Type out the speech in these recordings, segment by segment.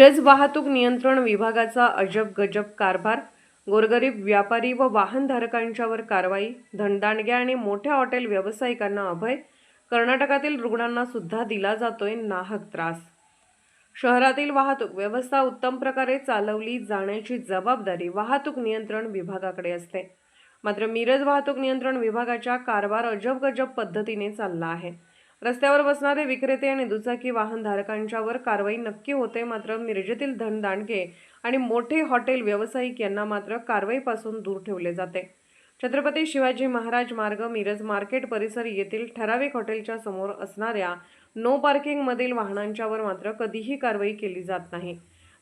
मिरज वाहतूक नियंत्रण विभागाचा अजब गजब कारभार, गोरगरीब व्यापारी व वाहनधारकांच्यावर कारवाई, धनदांडग्या आणि मोठ्या हॉटेल व्यावसायिकांना अभय, कर्नाटकातील रुग्णांना सुद्धा दिला जातोय नाहक त्रास। शहरातील वाहतूक व्यवस्था उत्तम प्रकारे चालवली जाण्याची जबाबदारी वाहतूक नियंत्रण विभागाकडे असते। मात्र मिरज वाहतूक नियंत्रण विभागाचा कारभार अजब गजब पद्धतीने चालला आहे। रस्त्यावर बसणारे विक्रेते आणि दुचाकी वाहनधारकांच्यावर कारवाई नक्की होते, मात्र मिरजेतील धनदांडगे आणि मोठे हॉटेल व्यावसायिक यांना मात्र कारवाईपासून दूर ठेवले जाते। छत्रपती शिवाजी महाराज मार्ग मिरज मार्केट परिसर येथील ठराविक हॉटेलच्या समोर असणाऱ्या नो पार्किंग मधील वाहनांच्यावर मात्र कधीही कारवाई केली जात नाही।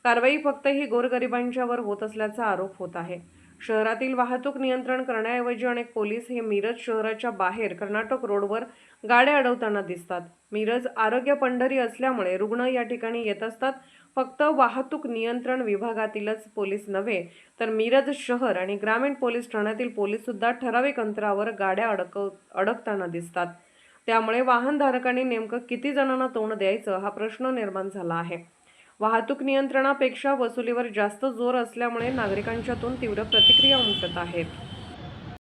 कारवाई फक्त ही गोरगरिबांच्यावर होत असल्याचा आरोप होत आहे। शहरातील वाहतूक नियंत्रण करण्याऐवजी अनेक पोलीस हे मिरज शहराच्या बाहेर कर्नाटक रोडवर गाड्या अडवताना दिसतात। मिरज आरोग्य पंढरी असल्यामुळे रुग्ण या ठिकाणी येत असतात। फक्त वाहतूक नियंत्रण विभागातीलच पोलीस नव्हे तर मिरज शहर आणि ग्रामीण पोलीस ठाण्यातील पोलीस सुद्धा ठराविक अंतरावर गाड्या अडकताना दिसतात। त्यामुळे वाहनधारकांनी नेमकं किती जणांना तोंड द्यायचं हा प्रश्न निर्माण झाला आहे। वाहतूक नियंत्रणापेक्षा वसुलीवर जास्त जोर असल्यामुळे नागरिकांच्यातून तीव्र प्रतिक्रिया उमटत आहेत।